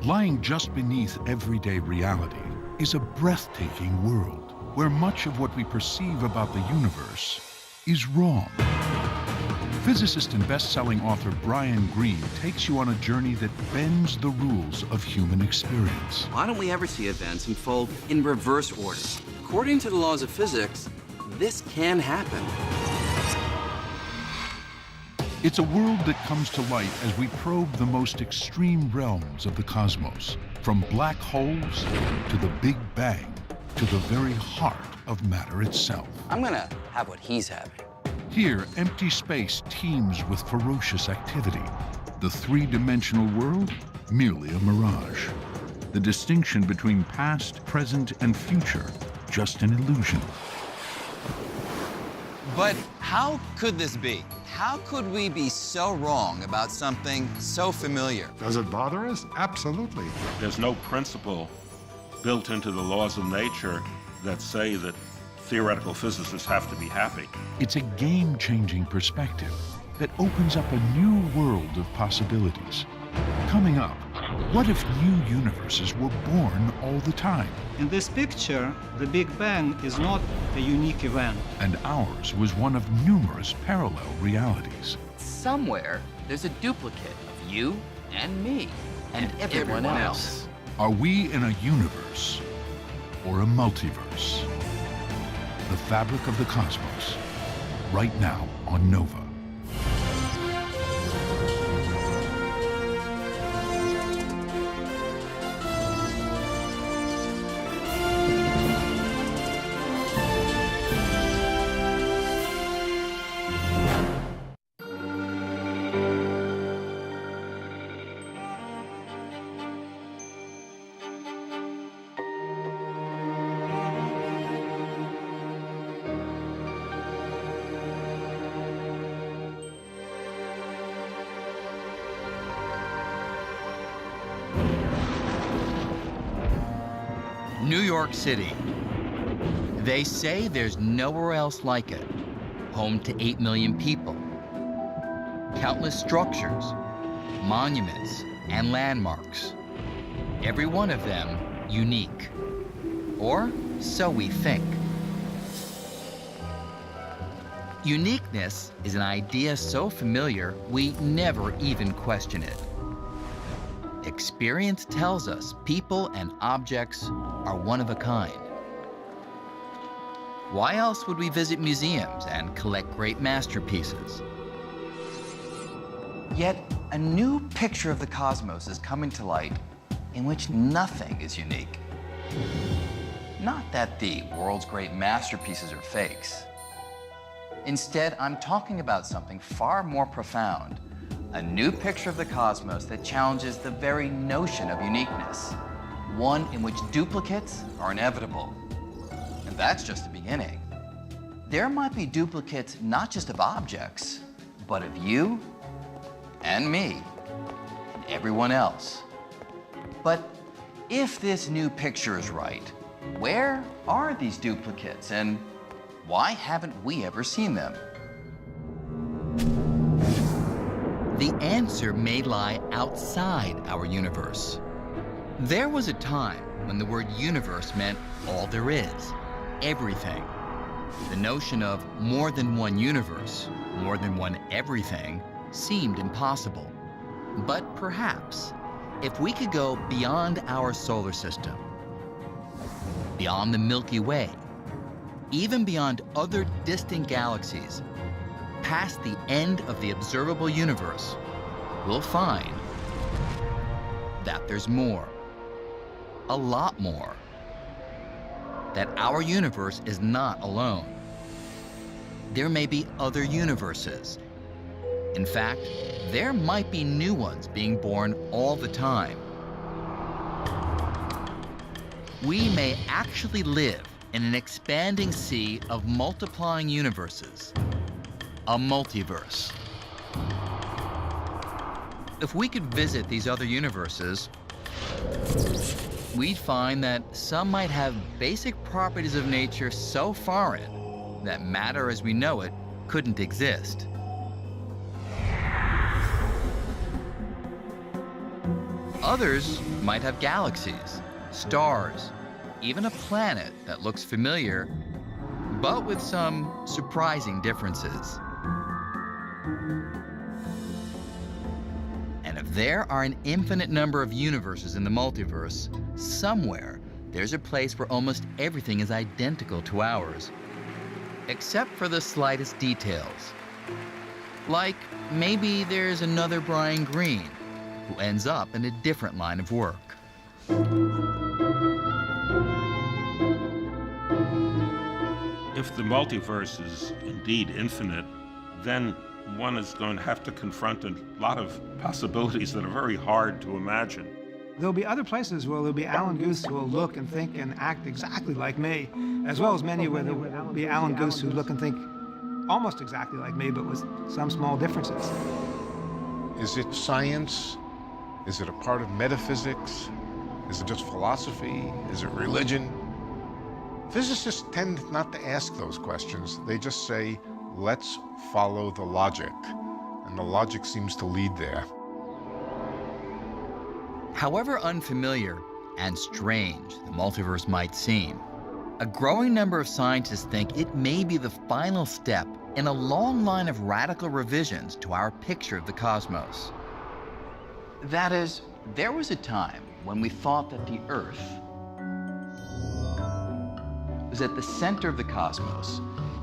Lying just beneath everyday reality is a breathtaking world where much of what we perceive about the universe is wrong. Physicist and best-selling author Brian Greene takes you on a journey that bends the rules of human experience. Why don't we ever see events unfold in reverse order? According to the laws of physics, this can happen. It's a world that comes to light as we probe the most extreme realms of the cosmos, from black holes to the Big Bang to the very heart of matter itself. I'm gonna have what he's having. Here, empty space teems with ferocious activity. The three-dimensional world, merely a mirage. The distinction between past, present, and future, just an illusion. But how could this be? How could we be so wrong about something so familiar? Does it bother us? Absolutely. There's no principle built into the laws of nature that say that theoretical physicists have to be happy. It's a game-changing perspective that opens up a new world of possibilities. Coming up, what if new universes were born all the time? In this picture, the Big Bang is not a unique event. And ours was one of numerous parallel realities. Somewhere, there's a duplicate of you and me and everyone else. Are we in a universe or a multiverse? The Fabric of the Cosmos, right now on Nova. New York City. They say there's nowhere else like it. Home to 8 million people. Countless structures, monuments, and landmarks. Every one of them unique. Or so we think. Uniqueness is an idea so familiar we never even question it. Experience tells us people and objects are one of a kind. Why else would we visit museums and collect great masterpieces? Yet, a new picture of the cosmos is coming to light in which nothing is unique. Not that the world's great masterpieces are fakes. Instead, I'm talking about something far more profound. A new picture of the cosmos that challenges the very notion of uniqueness. One in which duplicates are inevitable. And that's just the beginning. There might be duplicates not just of objects, but of you and me and everyone else. But if this new picture is right, where are these duplicates and why haven't we ever seen them? The answer may lie outside our universe. There was a time when the word universe meant all there is, everything. The notion of more than one universe, more than one everything, seemed impossible. But perhaps, if we could go beyond our solar system, beyond the Milky Way, even beyond other distant galaxies, past the end of the observable universe, we'll find that there's more, a lot more, that our universe is not alone. There may be other universes. In fact, there might be new ones being born all the time. We may actually live in an expanding sea of multiplying universes. A multiverse. If we could visit these other universes, we'd find that some might have basic properties of nature so foreign that matter as we know it couldn't exist. Others might have galaxies, stars, even a planet that looks familiar, but with some surprising differences. And if there are an infinite number of universes in the multiverse, somewhere there's a place where almost everything is identical to ours, except for the slightest details. Like maybe there's another Brian Greene who ends up in a different line of work. If the multiverse is indeed infinite, then one is going to have to confront a lot of possibilities that are very hard to imagine. There'll be other places where there'll be Alan Guth who will look and think and act exactly like me, as well as many where there'll be Alan Guth who look and think almost exactly like me, but with some small differences. Is it science? Is it a part of metaphysics? Is it just philosophy? Is it religion? Physicists tend not to ask those questions. They just say, let's follow the logic. And the logic seems to lead there. However unfamiliar and strange the multiverse might seem, a growing number of scientists think it may be the final step in a long line of radical revisions to our picture of the cosmos. That is, there was a time when we thought that the Earth was at the center of the cosmos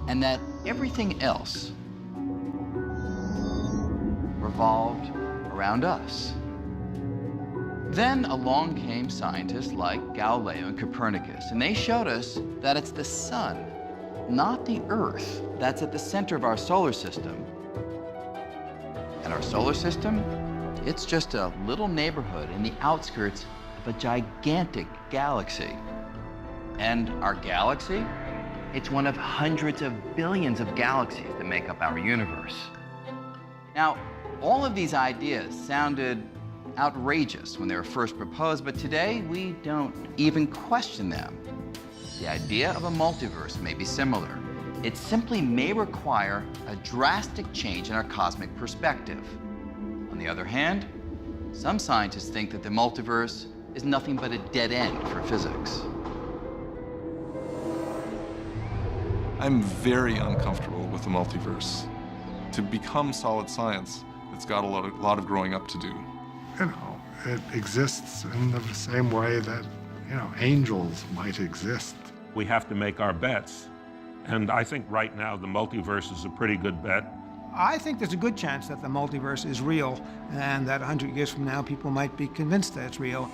and that everything else revolved around us. Then along came scientists like Galileo and Copernicus, and they showed us that it's the sun, not the Earth, that's at the center of our solar system. And our solar system, it's just a little neighborhood in the outskirts of a gigantic galaxy. And our galaxy, it's one of hundreds of billions of galaxies that make up our universe. Now, all of these ideas sounded outrageous when they were first proposed, but today we don't even question them. The idea of a multiverse may be similar. It simply may require a drastic change in our cosmic perspective. On the other hand, some scientists think that the multiverse is nothing but a dead end for physics. I'm very uncomfortable with the multiverse. To become solid science, it's got a lot of growing up to do. You know, it exists in the same way that, angels might exist. We have to make our bets. And I think right now the multiverse is a pretty good bet. I think there's a good chance that the multiverse is real and that 100 years from now people might be convinced that it's real.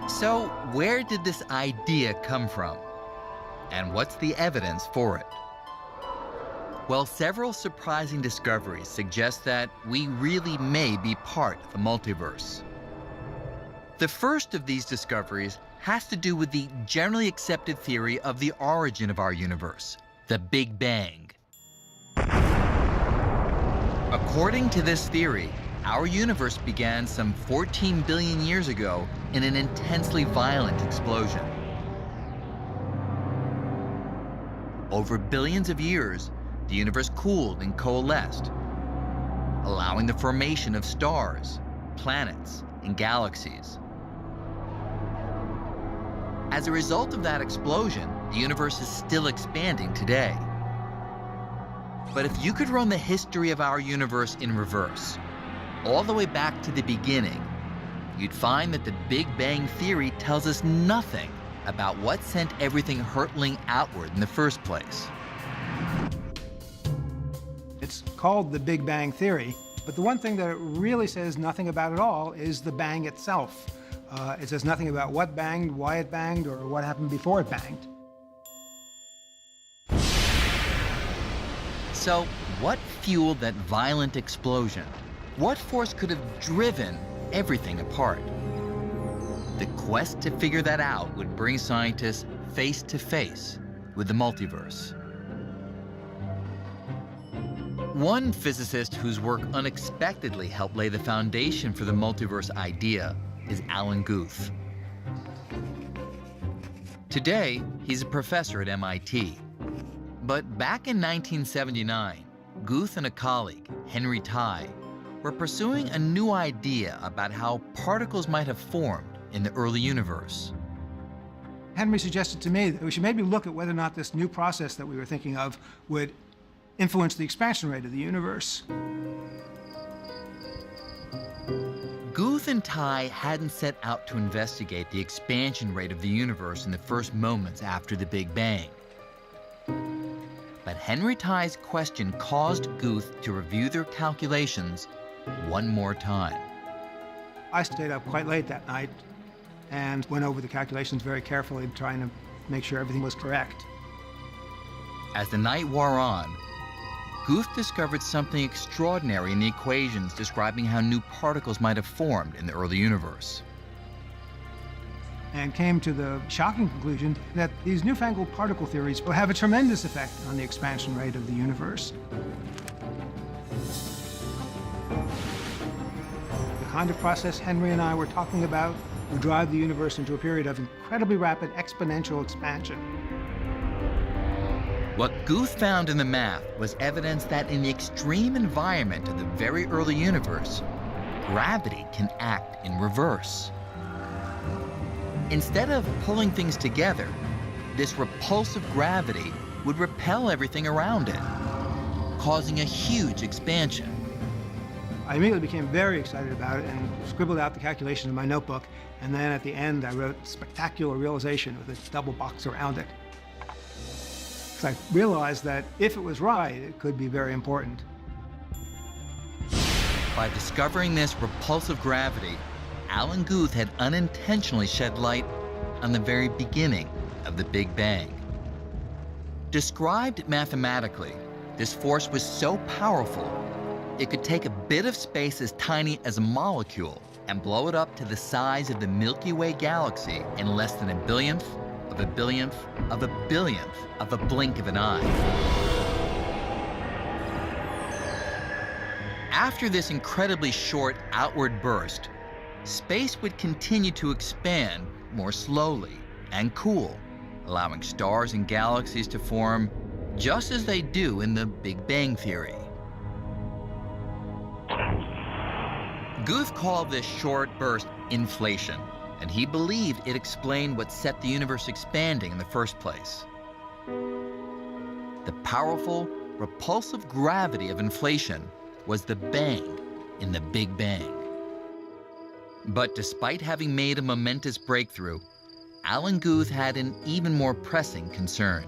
So where did this idea come from? And what's the evidence for it? Well, several surprising discoveries suggest that we really may be part of the multiverse. The first of these discoveries has to do with the generally accepted theory of the origin of our universe, the Big Bang. According to this theory, our universe began some 14 billion years ago in an intensely violent explosion. Over billions of years, the universe cooled and coalesced, allowing the formation of stars, planets, and galaxies. As a result of that explosion, the universe is still expanding today. But if you could run the history of our universe in reverse, all the way back to the beginning, you'd find that the Big Bang Theory tells us nothing about what sent everything hurtling outward in the first place. It's called the Big Bang Theory, but the one thing that it really says nothing about at all is the bang itself. It says nothing about what banged, why it banged, or what happened before it banged. So, what fueled that violent explosion? What force could have driven everything apart? The quest to figure that out would bring scientists face to face with the multiverse. One physicist whose work unexpectedly helped lay the foundation for the multiverse idea is Alan Guth. Today, he's a professor at MIT. But back in 1979, Guth and a colleague, Henry Tai, were pursuing a new idea about how particles might have formed in the early universe. Henry suggested to me that we should maybe look at whether or not this new process that we were thinking of would influence the expansion rate of the universe. Guth and Tye hadn't set out to investigate the expansion rate of the universe in the first moments after the Big Bang. But Henry Tye's question caused Guth to review their calculations one more time. I stayed up quite late that night and went over the calculations very carefully, trying to make sure everything was correct. As the night wore on, Guth discovered something extraordinary in the equations describing how new particles might have formed in the early universe. And came to the shocking conclusion that these newfangled particle theories will have a tremendous effect on the expansion rate of the universe. The kind of process Henry and I were talking about would drive the universe into a period of incredibly rapid exponential expansion. What Guth found in the math was evidence that in the extreme environment of the very early universe, gravity can act in reverse. Instead of pulling things together, this repulsive gravity would repel everything around it, causing a huge expansion. I immediately became very excited about it and scribbled out the calculation in my notebook, and then at the end I wrote "spectacular realization" with a double box around it. I realized that if it was right, it could be very important. By discovering this repulsive gravity, Alan Guth had unintentionally shed light on the very beginning of the Big Bang. Described mathematically, this force was so powerful, it could take a bit of space as tiny as a molecule and blow it up to the size of the Milky Way galaxy in less than a billionth of a billionth of a billionth of a blink of an eye. After this incredibly short outward burst, space would continue to expand more slowly and cool, allowing stars and galaxies to form just as they do in the Big Bang Theory. Guth called this short burst inflation, and he believed it explained what set the universe expanding in the first place. The powerful, repulsive gravity of inflation was the bang in the Big Bang. But despite having made a momentous breakthrough, Alan Guth had an even more pressing concern.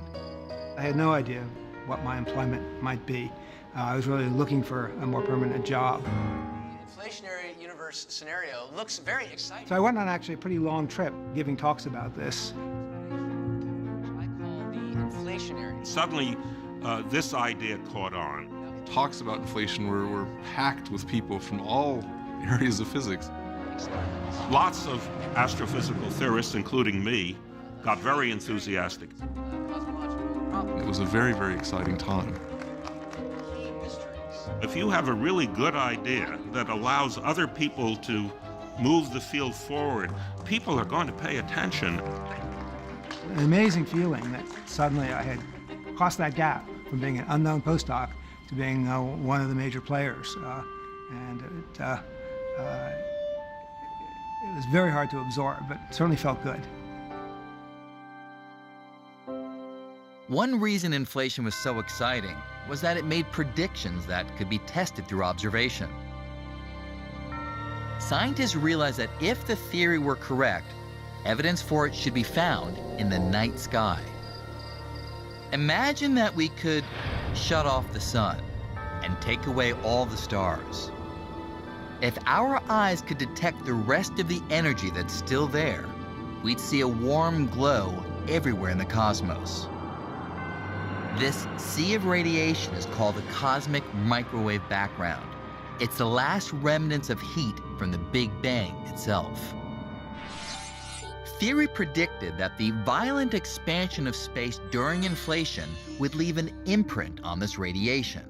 I had no idea what my employment might be. I was really looking for a more permanent job. The inflationary universe scenario looks very exciting. So I went on actually a pretty long trip giving talks about this. I call the inflationary. Suddenly, this idea caught on. Talks about inflation were packed with people from all areas of physics. Lots of astrophysical theorists, including me, got very enthusiastic. It was a very, very exciting time. If you have a really good idea that allows other people to move the field forward, people are going to pay attention. An amazing feeling that suddenly I had crossed that gap from being an unknown postdoc to being one of the major players. It was very hard to absorb, but it certainly felt good. One reason inflation was so exciting was that it made predictions that could be tested through observation. Scientists realized that if the theory were correct, evidence for it should be found in the night sky. Imagine that we could shut off the sun and take away all the stars. If our eyes could detect the rest of the energy that's still there, we'd see a warm glow everywhere in the cosmos. This sea of radiation is called the cosmic microwave background. It's the last remnants of heat from the Big Bang itself. Theory predicted that the violent expansion of space during inflation would leave an imprint on this radiation.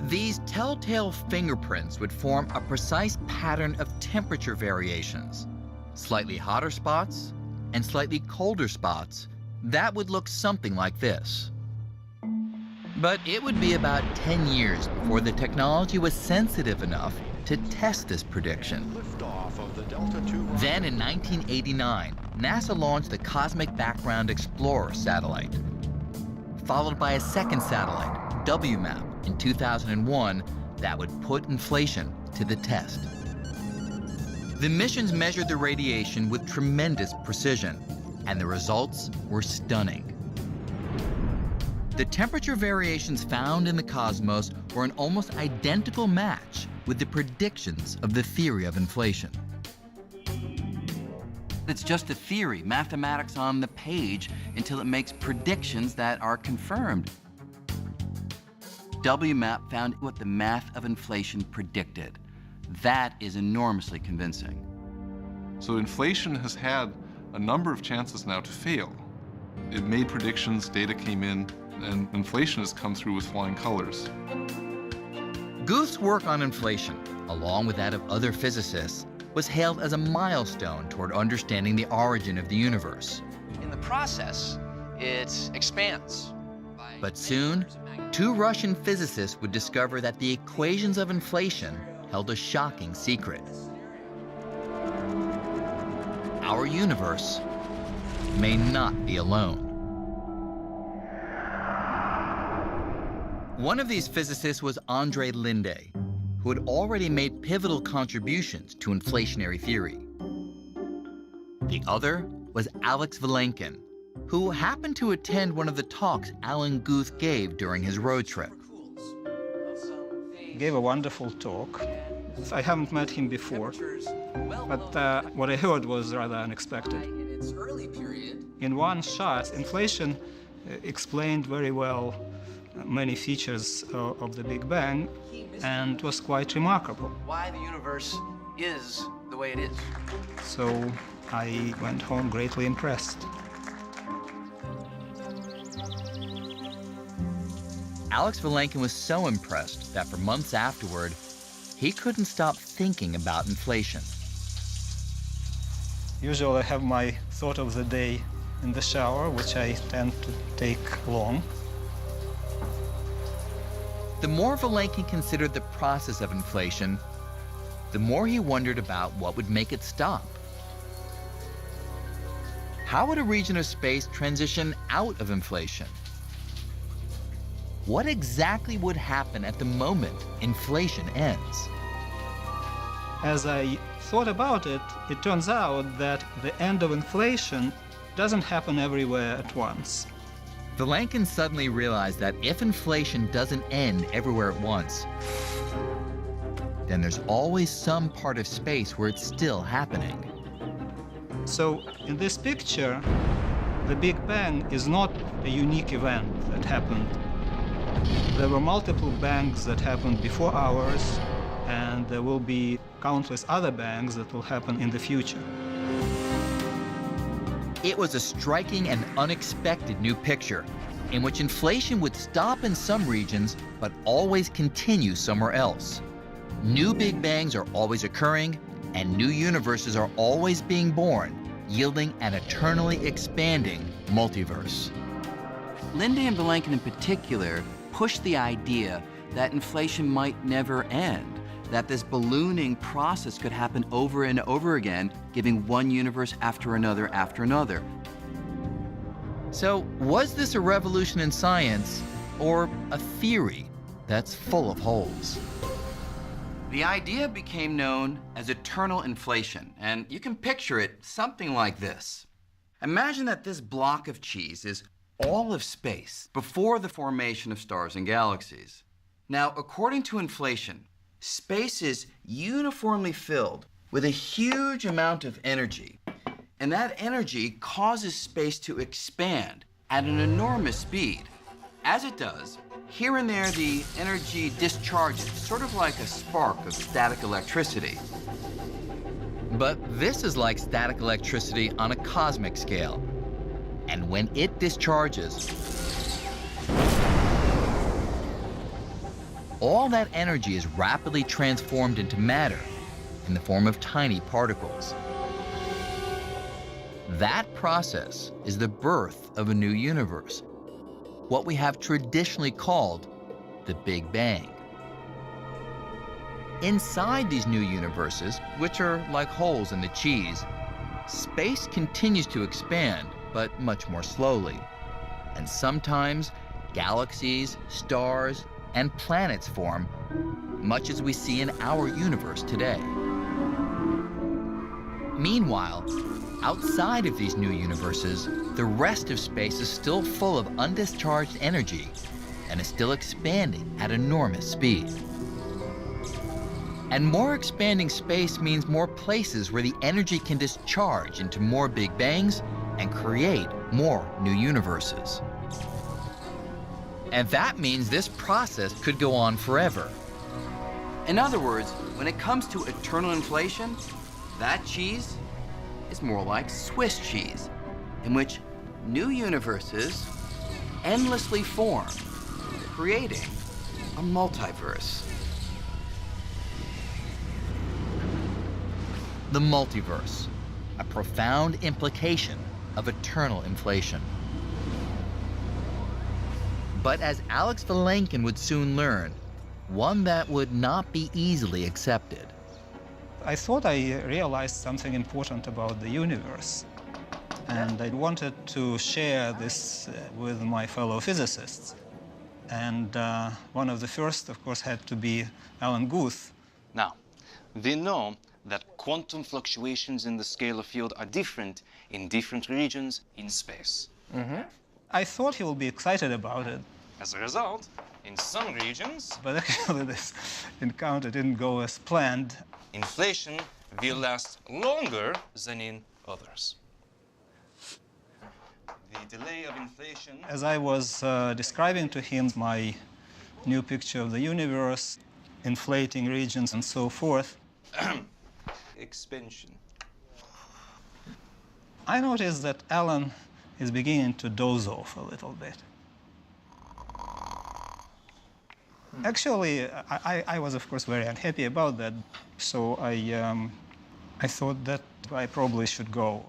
These telltale fingerprints would form a precise pattern of temperature variations, slightly hotter spots and slightly colder spots that would look something like this. But it would be about 10 years before the technology was sensitive enough to test this prediction. Then in 1989, NASA launched the Cosmic Background Explorer satellite, followed by a second satellite, WMAP, in 2001 that would put inflation to the test. The missions measured the radiation with tremendous precision, and the results were stunning. The temperature variations found in the cosmos were an almost identical match with the predictions of the theory of inflation. It's just a theory, mathematics on the page, until it makes predictions that are confirmed. WMAP found what the math of inflation predicted. That is enormously convincing. So inflation has had a number of chances now to fail. It made predictions, data came in, and inflation has come through with flying colors. Guth's work on inflation, along with that of other physicists, was hailed as a milestone toward understanding the origin of the universe. In the process, it expands. But soon, two Russian physicists would discover that the equations of inflation held a shocking secret. Our universe may not be alone. One of these physicists was Andrei Linde, who had already made pivotal contributions to inflationary theory. The other was Alex Vilenkin, who happened to attend one of the talks Alan Guth gave during his road trip. He gave a wonderful talk. I haven't met him before, but what I heard was rather unexpected. In one shot, inflation explained very well many features of the Big Bang, and was quite remarkable. Why the universe is the way it is. So I went home greatly impressed. Alex Vilenkin was so impressed that for months afterward, he couldn't stop thinking about inflation. Usually I have my thought of the day in the shower, which I tend to take long. The more Vilenkin considered the process of inflation, the more he wondered about what would make it stop. How would a region of space transition out of inflation? What exactly would happen at the moment inflation ends? As I thought about it, it turns out that the end of inflation doesn't happen everywhere at once. Vilenkin suddenly realized that if inflation doesn't end everywhere at once, then there's always some part of space where it's still happening. So in this picture, the Big Bang is not a unique event that happened. There were multiple bangs that happened before ours, and there will be countless other bangs that will happen in the future. It was a striking and unexpected new picture in which inflation would stop in some regions but always continue somewhere else. New Big Bangs are always occurring, and new universes are always being born, yielding an eternally expanding multiverse. Linde and Vilenkin in particular pushed the idea that inflation might never end, that this ballooning process could happen over and over again, giving one universe after another after another. So, was this a revolution in science or a theory that's full of holes? The idea became known as eternal inflation, and you can picture it something like this. Imagine that this block of cheese is all of space before the formation of stars and galaxies. Now, according to inflation, space is uniformly filled with a huge amount of energy, and that energy causes space to expand at an enormous speed. As it does, here and there the energy discharges, sort of like a spark of static electricity. But this is like static electricity on a cosmic scale. And when it discharges, all that energy is rapidly transformed into matter in the form of tiny particles. That process is the birth of a new universe. what we have traditionally called the Big Bang. Inside these new universes, which are like holes in the cheese, space continues to expand, but much more slowly. And sometimes galaxies, stars, and planets form, much as we see in our universe today. Meanwhile, outside of these new universes, the rest of space is still full of undischarged energy and is still expanding at enormous speed. And more expanding space means more places where the energy can discharge into more Big Bangs and create more new universes. And that means this process could go on forever. In other words, when it comes to eternal inflation, that cheese is more like Swiss cheese, in which new universes endlessly form, creating a multiverse. The multiverse, a profound implication of eternal inflation. But as Alex Vilenkin would soon learn, one that would not be easily accepted. I thought I realized something important about the universe, and I wanted to share this with my fellow physicists. And one of the first, of course, had to be Alan Guth. Now, we know that quantum fluctuations in the scalar field are different in different regions in space. I thought he would be excited about it. As a result, in some regions, But actually this encounter didn't go as planned. inflation will last longer than in others. The delay of inflation... As I was describing to him my new picture of the universe, inflating regions and so forth, expansion. I noticed that Alan is beginning to doze off a little bit. Actually, I was, of course, very unhappy about that, so I thought that I probably should go.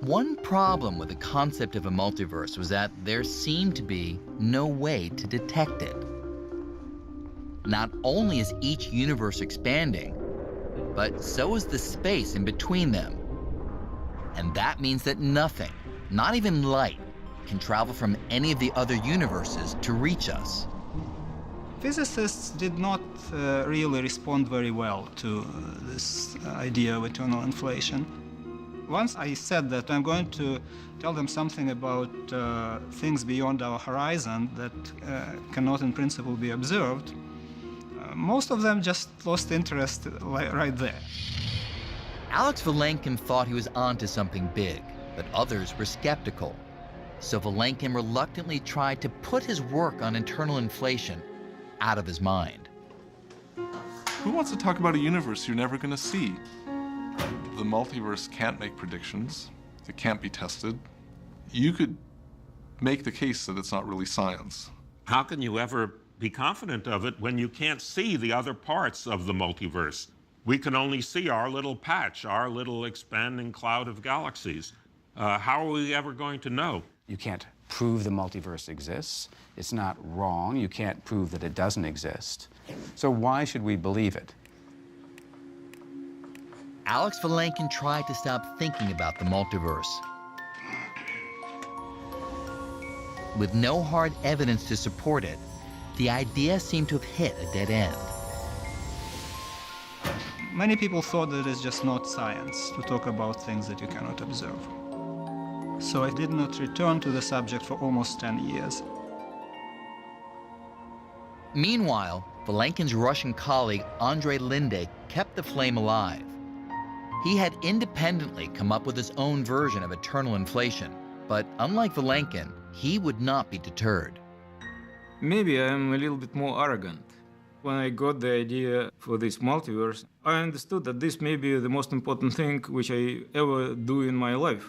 One problem with the concept of a multiverse was that there seemed to be no way to detect it. Not only is each universe expanding, but so is the space in between them. And that means that nothing, not even light, can travel from any of the other universes to reach us. Physicists did not really respond very well to this idea of eternal inflation. Once I said that I'm going to tell them something about things beyond our horizon that cannot in principle be observed, most of them just lost interest right there. Alex Vilenkin thought he was onto something big, but others were skeptical. So Vilenkin reluctantly tried to put his work on eternal inflation out of his mind. Who wants to talk about a universe you're never going to see? The multiverse can't make predictions. It can't be tested. You could make the case that it's not really science. How can you ever be confident of it when you can't see the other parts of the multiverse? We can only see our little patch, our little expanding cloud of galaxies. How are we ever going to know? You can't prove the multiverse exists. It's not wrong. You can't prove that it doesn't exist. So why should we believe it? Alex Vilenkin tried to stop thinking about the multiverse. With no hard evidence to support it, the idea seemed to have hit a dead end. Many people thought that it's just not science to talk about things that you cannot observe. So I did not return to the subject for almost 10 years. Meanwhile, Vilenkin's Russian colleague Andrei Linde kept the flame alive. He had independently come up with his own version of eternal inflation, but unlike Vilenkin, he would not be deterred. Maybe I am a little bit more arrogant. When I got the idea for this multiverse, I understood that this may be the most important thing which I ever do in my life.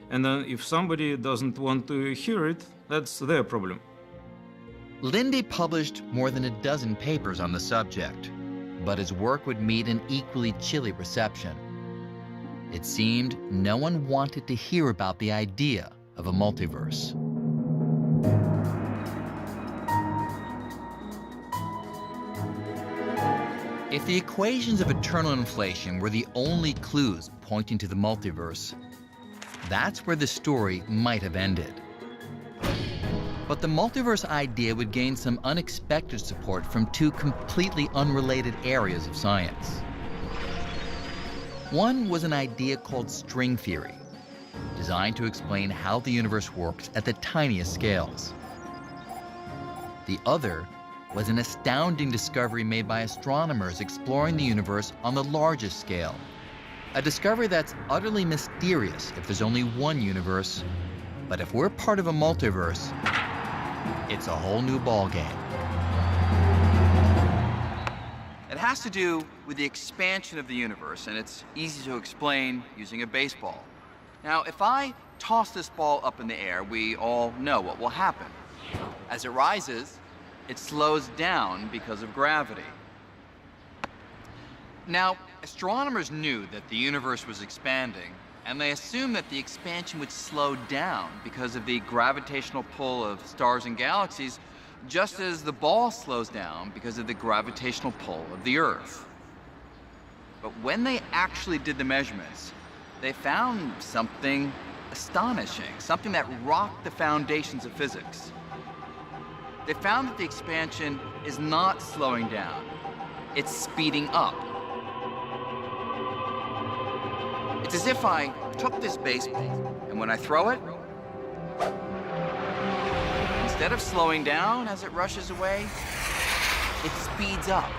And then if somebody doesn't want to hear it, that's their problem. Linde published more than a dozen papers on the subject, but his work would meet an equally chilly reception. It seemed no one wanted to hear about the idea of a multiverse. If the equations of eternal inflation were the only clues pointing to the multiverse, that's where the story might have ended. But the multiverse idea would gain some unexpected support from two completely unrelated areas of science. One was an idea called string theory, designed to explain how the universe works at the tiniest scales. The other was an astounding discovery made by astronomers exploring the universe on the largest scale. A discovery that's utterly mysterious if there's only one universe, but if we're part of a multiverse, it's a whole new ballgame. It has to do with the expansion of the universe, and it's easy to explain using a baseball. Now, if I toss this ball up in the air, we all know what will happen. As it rises, it slows down because of gravity. Now, astronomers knew that the universe was expanding, and they assumed that the expansion would slow down because of the gravitational pull of stars and galaxies, just as the ball slows down because of the gravitational pull of the Earth. But when they actually did the measurements, they found something astonishing, something that rocked the foundations of physics. They found that the expansion is not slowing down, it's speeding up. It's as if I took this baseball, and when I throw it, instead of slowing down as it rushes away, it speeds up.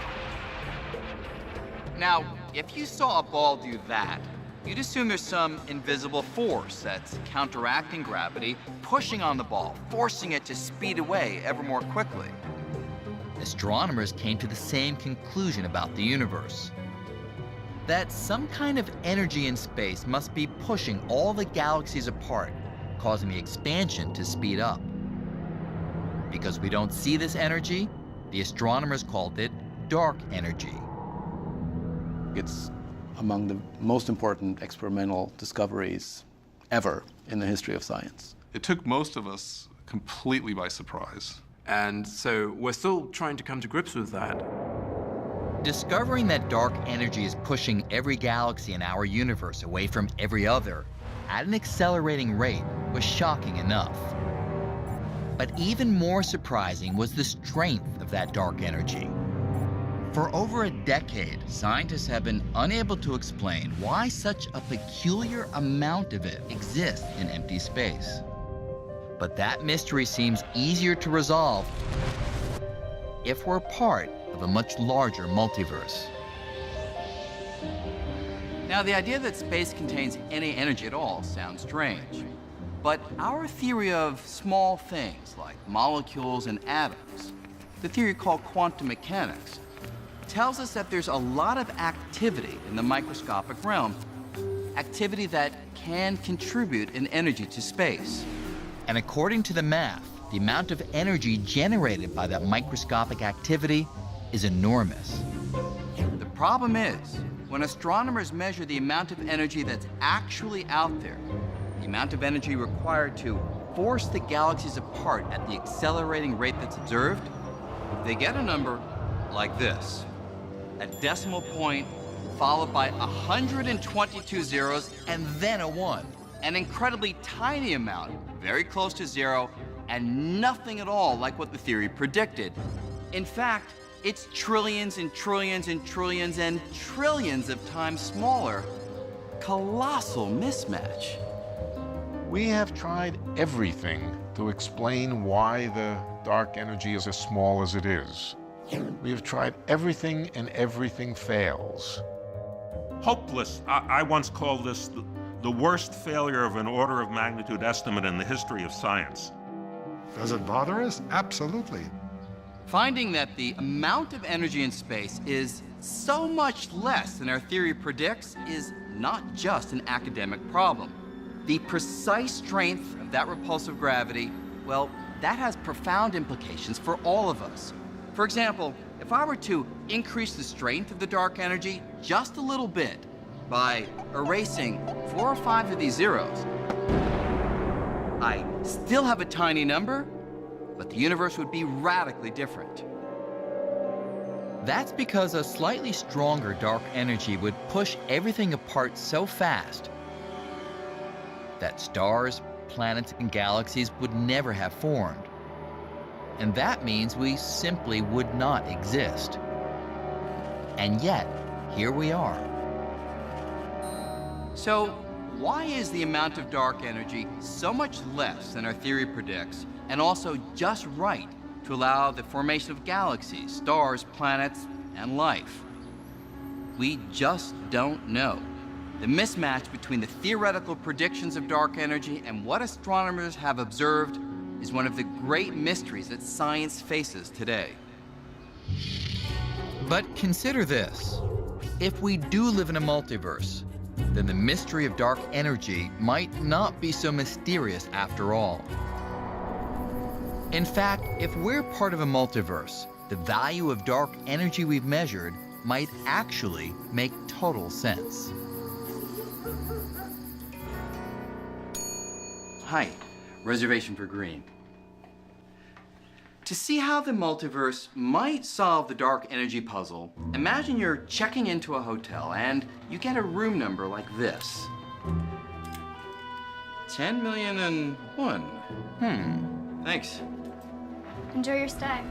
Now, if you saw a ball do that, you'd assume there's some invisible force that's counteracting gravity, pushing on the ball, forcing it to speed away ever more quickly. Astronomers came to the same conclusion about the universe. That some kind of energy in space must be pushing all the galaxies apart, causing the expansion to speed up. Because we don't see this energy, the astronomers called it dark energy. It's among the most important experimental discoveries ever in the history of science. It took most of us completely by surprise. And so we're still trying to come to grips with that. Discovering that dark energy is pushing every galaxy in our universe away from every other at an accelerating rate was shocking enough. But even more surprising was the strength of that dark energy. For over a decade, scientists have been unable to explain why such a peculiar amount of it exists in empty space. But that mystery seems easier to resolve if we're part of a much larger multiverse. Now, the idea that space contains any energy at all sounds strange. But our theory of small things like molecules and atoms, the theory called quantum mechanics, tells us that there's a lot of activity in the microscopic realm, activity that can contribute in energy to space. And according to the math, the amount of energy generated by that microscopic activity is enormous. The problem is, when astronomers measure the amount of energy that's actually out there, the amount of energy required to force the galaxies apart at the accelerating rate that's observed, they get a number like this. A decimal point followed by 122 zeros and then a 1. An incredibly tiny amount, very close to 0, and nothing at all like what the theory predicted. In fact, it's trillions and trillions and trillions and trillions of times smaller. Colossal mismatch. We have tried everything to explain why the dark energy is as small as it is. We have tried everything, and everything fails. Hopeless. I once called this the worst failure of an order of magnitude estimate in the history of science. Does it bother us? Absolutely. Finding that the amount of energy in space is so much less than our theory predicts is not just an academic problem. The precise strength of that repulsive gravity, well, that has profound implications for all of us. For example, if I were to increase the strength of the dark energy just a little bit, by erasing 4 or 5 of these zeros, I still have a tiny number, but the universe would be radically different. That's because a slightly stronger dark energy would push everything apart so fast that stars, planets, and galaxies would never have formed. And that means we simply would not exist. And yet, here we are. So, why is the amount of dark energy so much less than our theory predicts, and also just right to allow the formation of galaxies, stars, planets, and life? We just don't know. The mismatch between the theoretical predictions of dark energy and what astronomers have observed is one of the great mysteries that science faces today. But consider this. If we do live in a multiverse, then the mystery of dark energy might not be so mysterious after all. In fact, if we're part of a multiverse, the value of dark energy we've measured might actually make total sense. Hi, reservation for green. To see how the multiverse might solve the dark energy puzzle, imagine you're checking into a hotel and you get a room number like this. 10,000,001. Thanks. Enjoy your stay.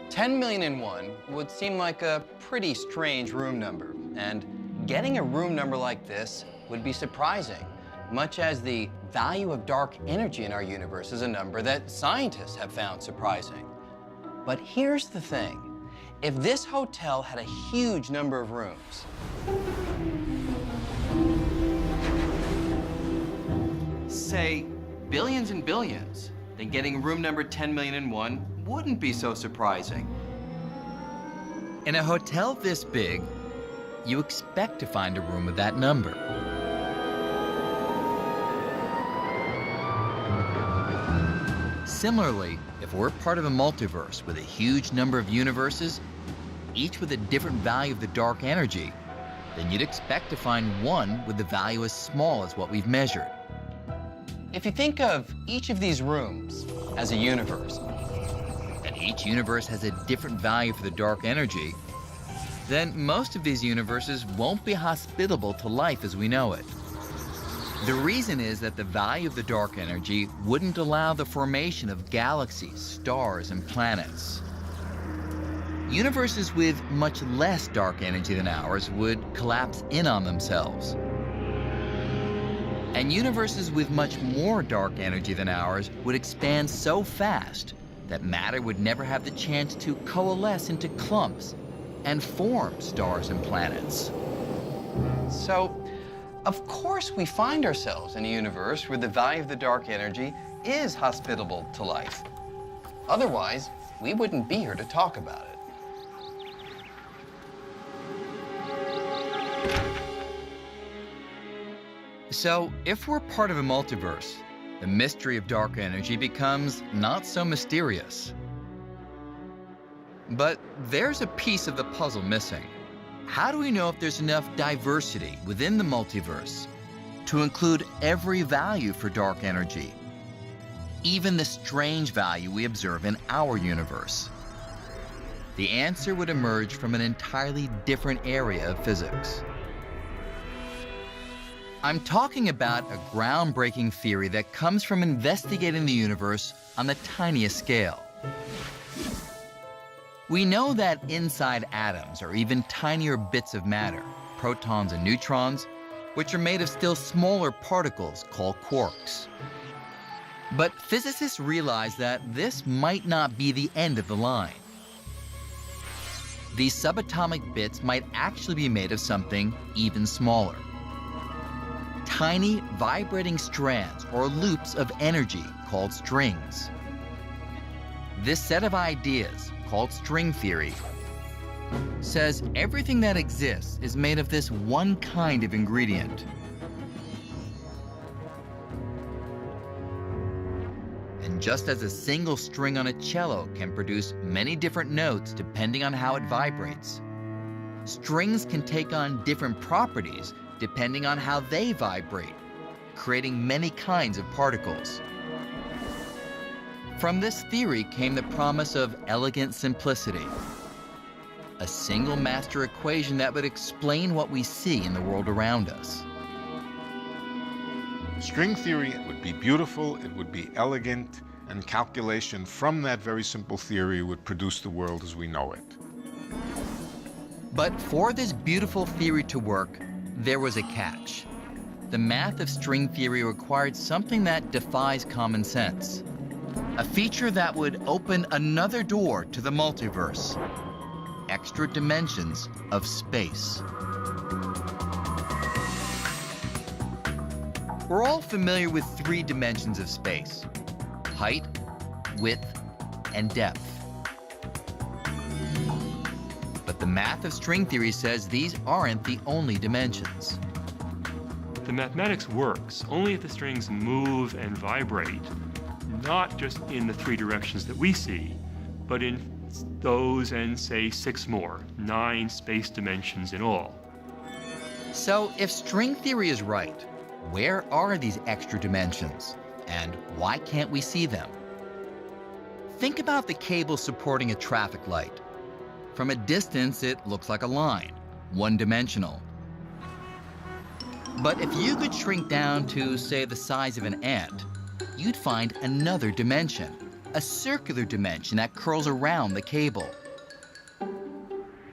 10,000,001 would seem like a pretty strange room number, and getting a room number like this would be surprising, much as the value of dark energy in our universe is a number that scientists have found surprising. But here's the thing. If this hotel had a huge number of rooms, say billions and billions, then getting room number 10,000,001 wouldn't be so surprising. In a hotel this big, you expect to find a room of that number. Similarly, if we're part of a multiverse with a huge number of universes, each with a different value of the dark energy, then you'd expect to find one with the value as small as what we've measured. If you think of each of these rooms as a universe, and each universe has a different value for the dark energy, then most of these universes won't be hospitable to life as we know it. The reason is that the value of the dark energy wouldn't allow the formation of galaxies, stars, and planets. Universes with much less dark energy than ours would collapse in on themselves. And universes with much more dark energy than ours would expand so fast that matter would never have the chance to coalesce into clumps and form stars and planets. So, of course we find ourselves in a universe where the value of the dark energy is hospitable to life. Otherwise, we wouldn't be here to talk about it. So, if we're part of a multiverse, the mystery of dark energy becomes not so mysterious. But there's a piece of the puzzle missing. How do we know if there's enough diversity within the multiverse to include every value for dark energy, even the strange value we observe in our universe? The answer would emerge from an entirely different area of physics. I'm talking about a groundbreaking theory that comes from investigating the universe on the tiniest scale. We know that inside atoms are even tinier bits of matter, protons and neutrons, which are made of still smaller particles called quarks. But physicists realize that this might not be the end of the line. These subatomic bits might actually be made of something even smaller. Tiny vibrating strands or loops of energy called strings. This set of ideas, called string theory, says everything that exists is made of this one kind of ingredient. And just as a single string on a cello can produce many different notes depending on how it vibrates, strings can take on different properties depending on how they vibrate, creating many kinds of particles. From this theory came the promise of elegant simplicity, a single master equation that would explain what we see in the world around us. String theory would be beautiful, it would be elegant, and calculation from that very simple theory would produce the world as we know it. But for this beautiful theory to work, there was a catch. The math of string theory required something that defies common sense, a feature that would open another door to the multiverse: extra dimensions of space. We're all familiar with 3 dimensions of space: height, width, and depth. But the math of string theory says these aren't the only dimensions. The mathematics works only if the strings move and vibrate, not just in the 3 directions that we see, but in those and, say, 6 more, 9 space dimensions in all. So if string theory is right, where are these extra dimensions, and why can't we see them? Think about the cable supporting a traffic light. From a distance, it looks like a line, one-dimensional. But if you could shrink down to, say, the size of an ant, you'd find another dimension, a circular dimension that curls around the cable.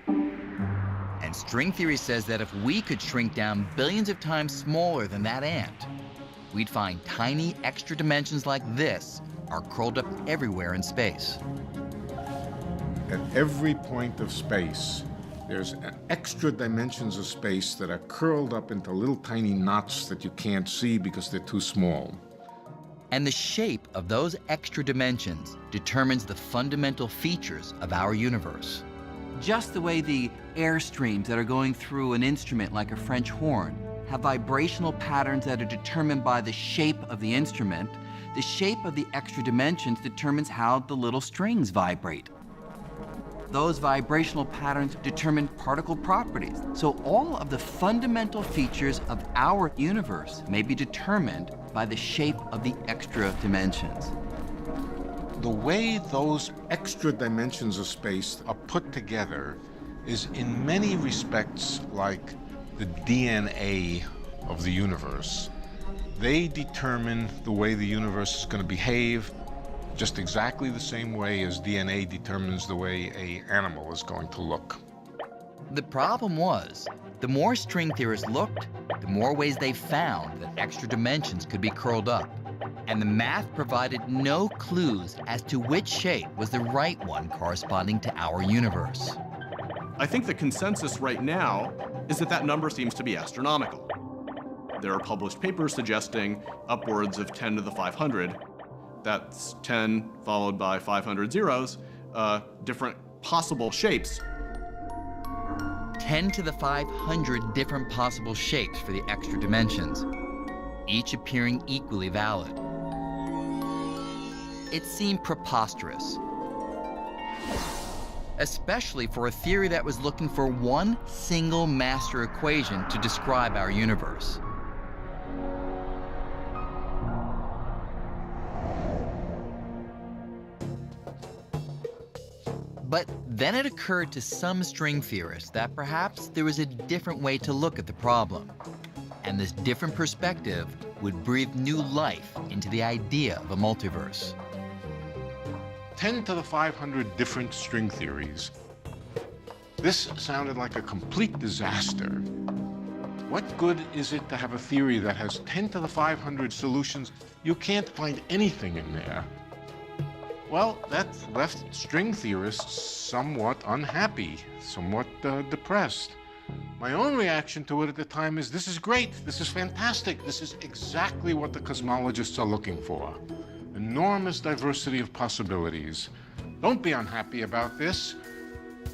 And string theory says that if we could shrink down billions of times smaller than that ant, we'd find tiny extra dimensions like this are curled up everywhere in space. At every point of space, there's extra dimensions of space that are curled up into little tiny knots that you can't see because they're too small. And the shape of those extra dimensions determines the fundamental features of our universe. Just the way the air streams that are going through an instrument like a French horn have vibrational patterns that are determined by the shape of the instrument, the shape of the extra dimensions determines how the little strings vibrate. Those vibrational patterns determine particle properties. So all of the fundamental features of our universe may be determined by the shape of the extra dimensions. The way those extra dimensions of space are put together is in many respects like the DNA of the universe. They determine the way the universe is going to behave, just exactly the same way as DNA determines the way an animal is going to look. The problem was, the more string theorists looked, the more ways they found that extra dimensions could be curled up. And the math provided no clues as to which shape was the right one corresponding to our universe. I think the consensus right now is that that number seems to be astronomical. There are published papers suggesting upwards of 10 to the 500. That's 10 followed by 500 zeros, different possible shapes. 10 to the 500 different possible shapes for the extra dimensions, each appearing equally valid. It seemed preposterous, especially for a theory that was looking for one single master equation to describe our universe. But then it occurred to some string theorists that perhaps there was a different way to look at the problem. And this different perspective would breathe new life into the idea of a multiverse. 10 to the 500 different string theories. This sounded like a complete disaster. What good is it to have a theory that has 10 to the 500 solutions? You can't find anything in there. Well, that left string theorists somewhat unhappy, somewhat depressed. My own reaction to it at the time is, this is great, this is fantastic, this is exactly what the cosmologists are looking for. Enormous diversity of possibilities. Don't be unhappy about this.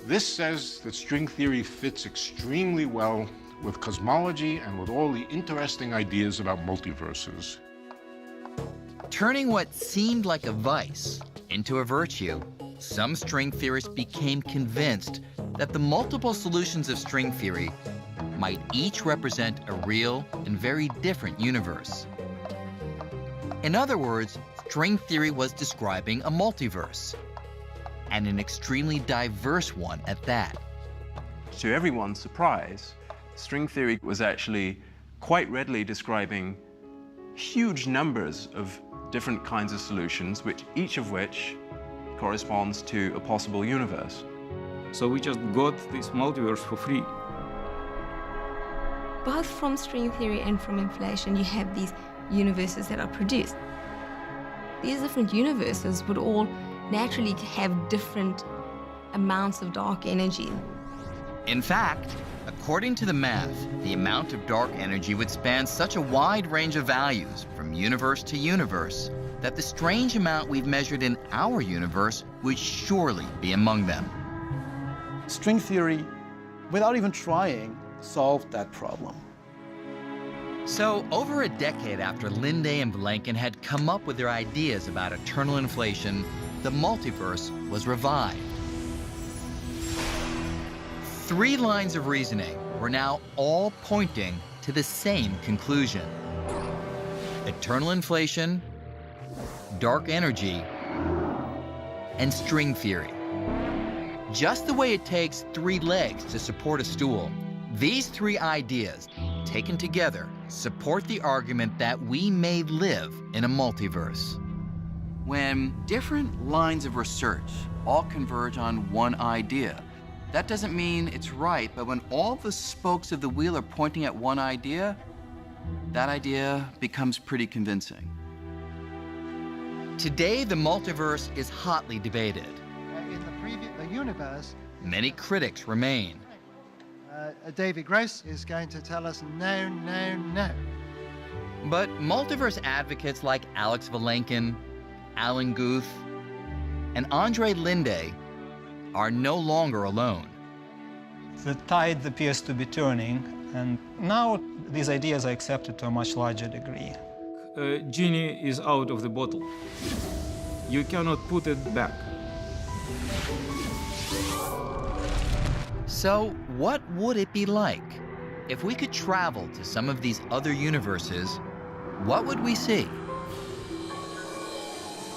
This says that string theory fits extremely well with cosmology and with all the interesting ideas about multiverses. Turning what seemed like a vice into a virtue, some string theorists became convinced that the multiple solutions of string theory might each represent a real and very different universe. In other words, string theory was describing a multiverse, and an extremely diverse one at that. To everyone's surprise, string theory was actually quite readily describing huge numbers of different kinds of solutions, each of which corresponds to a possible universe. So we just got this multiverse for free. Both from string theory and from inflation, you have these universes that are produced. These different universes would all naturally have different amounts of dark energy. In fact, according to the math, the amount of dark energy would span such a wide range of values from universe to universe that the strange amount we've measured in our universe would surely be among them. String theory, without even trying, solved that problem. So, over a decade after Linde and Vilenkin had come up with their ideas about eternal inflation, the multiverse was revived. 3 lines of reasoning were now all pointing to the same conclusion. Eternal inflation, dark energy, and string theory. Just the way it takes 3 legs to support a stool, these 3 ideas, taken together, support the argument that we may live in a multiverse. When different lines of research all converge on one idea, that doesn't mean it's right, but when all the spokes of the wheel are pointing at one idea, that idea becomes pretty convincing. Today, the multiverse is hotly debated. In the universe, Many critics remain. David Gross is going to tell us no, no, no. But multiverse advocates like Alex Vilenkin, Alan Guth, and Andre Linde are no longer alone. The tide appears to be turning, and now these ideas are accepted to a much larger degree. Genie is out of the bottle. You cannot put it back. So, what would it be like if we could travel to some of these other universes? What would we see?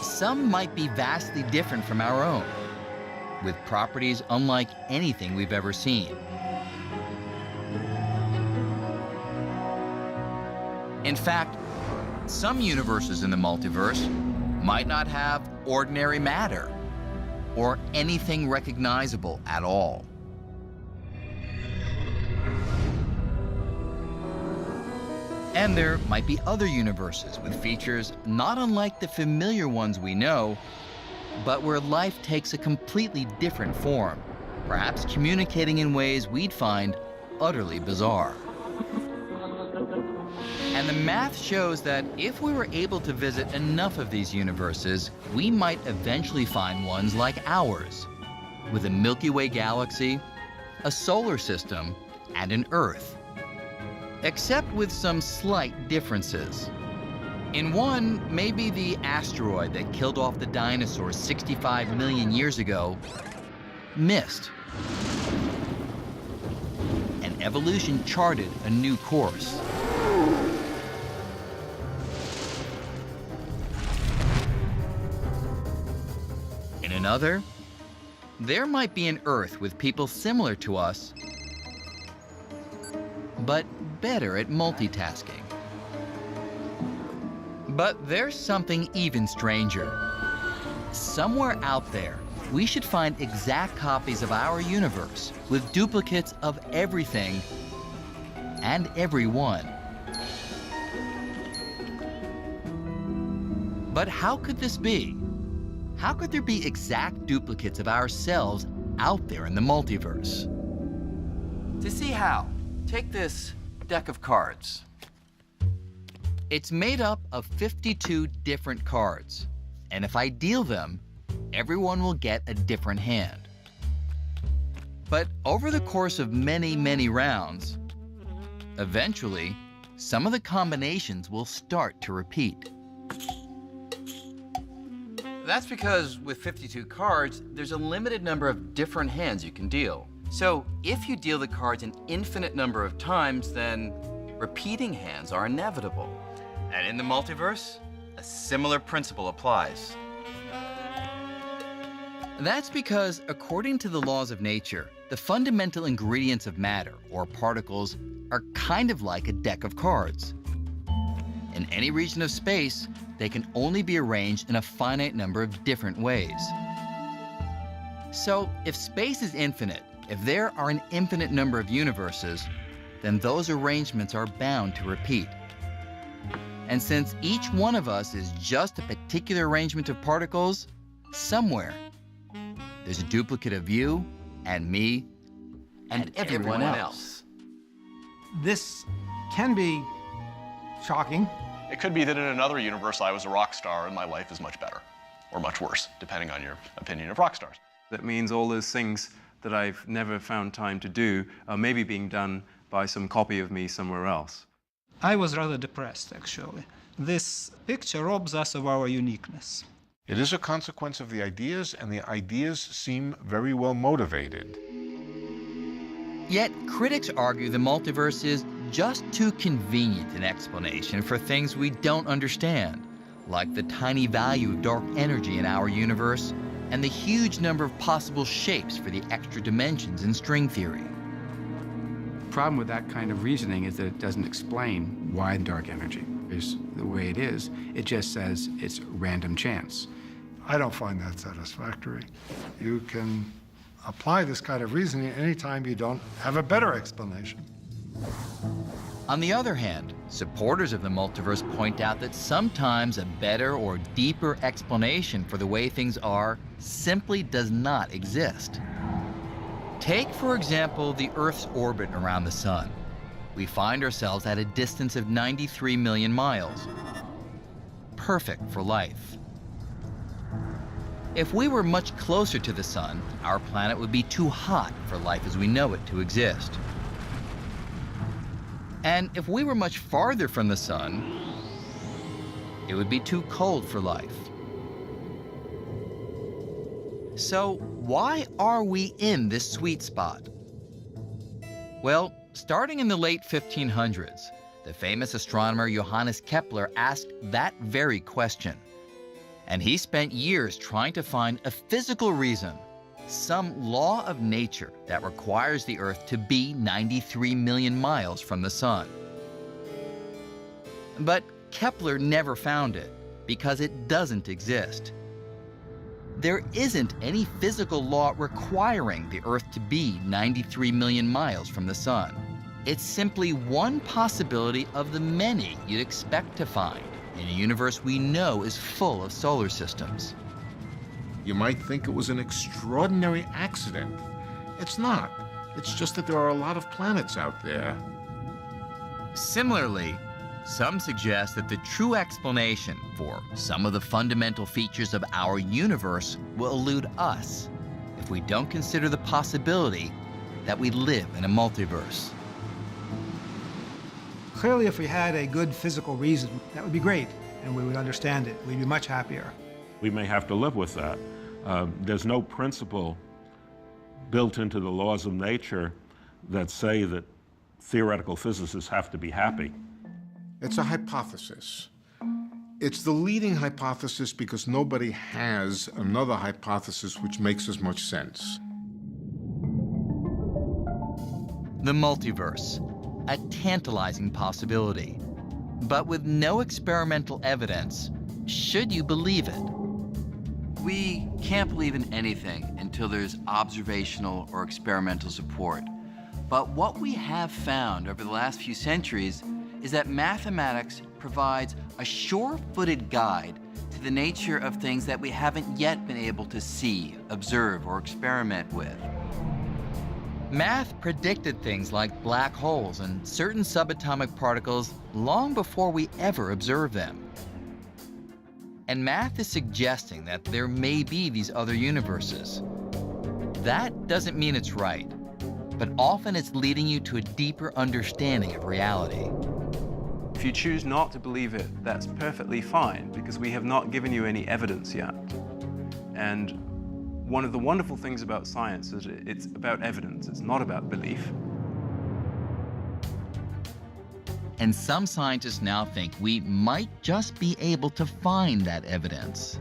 Some might be vastly different from our own, with properties unlike anything we've ever seen. In fact, some universes in the multiverse might not have ordinary matter or anything recognizable at all. And there might be other universes with features not unlike the familiar ones we know, but where life takes a completely different form, perhaps communicating in ways we'd find utterly bizarre. And the math shows that if we were able to visit enough of these universes, we might eventually find ones like ours, with a Milky Way galaxy, a solar system, and an Earth. Except with some slight differences. In one, maybe the asteroid that killed off the dinosaurs 65 million years ago missed. And evolution charted a new course. In another, there might be an Earth with people similar to us, but better at multitasking. But there's something even stranger. Somewhere out there, we should find exact copies of our universe with duplicates of everything and everyone. But how could this be? How could there be exact duplicates of ourselves out there in the multiverse? To see how, take this deck of cards. It's made up of 52 different cards, and if I deal them, everyone will get a different hand. But over the course of many, many rounds, eventually, some of the combinations will start to repeat. That's because with 52 cards, there's a limited number of different hands you can deal. So if you deal the cards an infinite number of times, then repeating hands are inevitable. And in the multiverse, a similar principle applies. That's because, according to the laws of nature, the fundamental ingredients of matter, or particles, are kind of like a deck of cards. In any region of space, they can only be arranged in a finite number of different ways. So, if space is infinite, if there are an infinite number of universes, then those arrangements are bound to repeat. And since each one of us is just a particular arrangement of particles, somewhere there's a duplicate of you and me and everyone else. This can be shocking. It could be that in another universe I was a rock star and my life is much better, or much worse, depending on your opinion of rock stars. That means all those things that I've never found time to do are maybe being done by some copy of me somewhere else. I was rather depressed, actually. This picture robs us of our uniqueness. It is a consequence of the ideas, and the ideas seem very well motivated. Yet, critics argue the multiverse is just too convenient an explanation for things we don't understand, like the tiny value of dark energy in our universe and the huge number of possible shapes for the extra dimensions in string theory. The problem with that kind of reasoning is that it doesn't explain why dark energy is the way it is. It just says it's random chance. I don't find that satisfactory. You can apply this kind of reasoning anytime you don't have a better explanation. On the other hand, supporters of the multiverse point out that sometimes a better or deeper explanation for the way things are simply does not exist. Take, for example, the Earth's orbit around the Sun. We find ourselves at a distance of 93 million miles. Perfect for life. If we were much closer to the Sun, our planet would be too hot for life as we know it to exist. And if we were much farther from the Sun, it would be too cold for life. So why are we in this sweet spot? Well, starting in the late 1500s, the famous astronomer Johannes Kepler asked that very question. And he spent years trying to find a physical reason, some law of nature that requires the Earth to be 93 million miles from the Sun. But Kepler never found it, because it doesn't exist. There isn't any physical law requiring the Earth to be 93 million miles from the Sun. It's simply one possibility of the many you'd expect to find in a universe we know is full of solar systems. You might think it was an extraordinary accident. It's not. It's just that there are a lot of planets out there. Similarly, some suggest that the true explanation for some of the fundamental features of our universe will elude us if we don't consider the possibility that we live in a multiverse. Clearly, if we had a good physical reason, that would be great, and we would understand it. We'd be much happier. We may have to live with that. There's no principle built into the laws of nature that say that theoretical physicists have to be happy. It's a hypothesis. It's the leading hypothesis because nobody has another hypothesis which makes as much sense. The multiverse, a tantalizing possibility, but with no experimental evidence. Should you believe it? We can't believe in anything until there's observational or experimental support. But what we have found over the last few centuries is that mathematics provides a sure-footed guide to the nature of things that we haven't yet been able to see, observe, or experiment with. Math predicted things like black holes and certain subatomic particles long before we ever observed them. And math is suggesting that there may be these other universes. That doesn't mean it's right, but often it's leading you to a deeper understanding of reality. If you choose not to believe it, that's perfectly fine, because we have not given you any evidence yet. And One of the wonderful things about science is it's about evidence. It's not about belief. And some scientists now think we might just be able to find that evidence.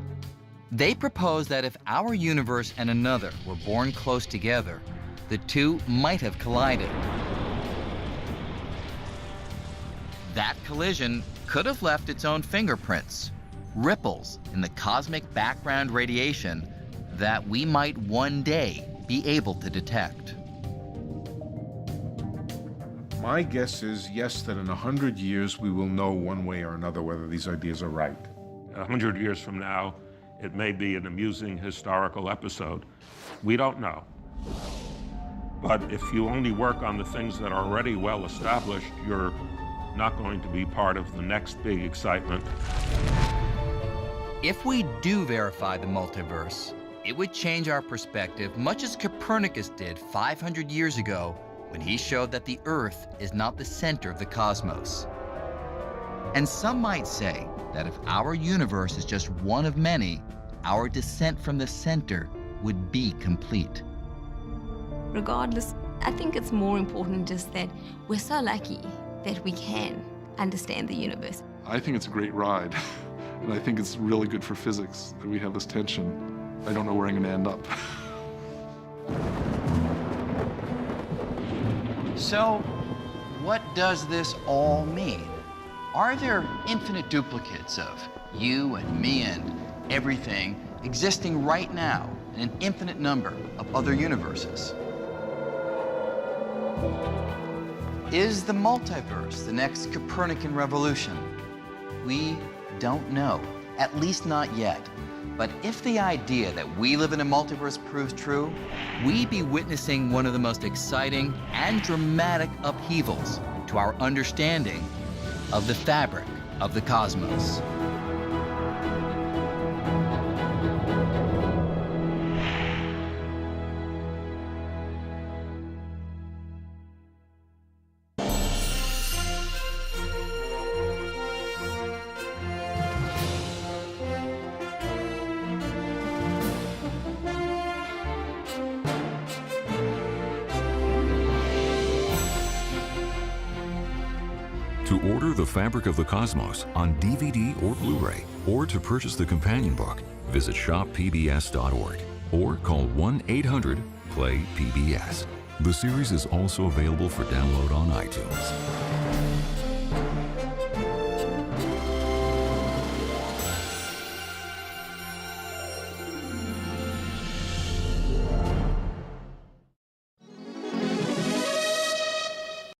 They propose that if our universe and another were born close together, the two might have collided. That collision could have left its own fingerprints, ripples in the cosmic background radiation that we might one day be able to detect. My guess is, yes, that in 100 years we will know one way or another whether these ideas are right. 100 years from now, it may be an amusing historical episode. We don't know. But if you only work on the things that are already well established, you're not going to be part of the next big excitement. If we do verify the multiverse, it would change our perspective much as Copernicus did 500 years ago when he showed that the Earth is not the center of the cosmos. And some might say that if our universe is just one of many, our descent from the center would be complete. Regardless, I think it's more important just that we're so lucky that we can understand the universe. I think it's a great ride, and I think it's really good for physics that we have this tension. I don't know where I'm going to end up. So, what does this all mean? Are there infinite duplicates of you and me and everything existing right now in an infinite number of other universes? Is the multiverse the next Copernican revolution? We don't know, at least not yet. But if the idea that we live in a multiverse proves true, we'd be witnessing one of the most exciting and dramatic upheavals to our understanding of the fabric of the cosmos. To order The Fabric of the Cosmos on DVD or Blu-ray, or to purchase the companion book, visit shoppbs.org or call 1-800-PLAY-PBS. The series is also available for download on iTunes.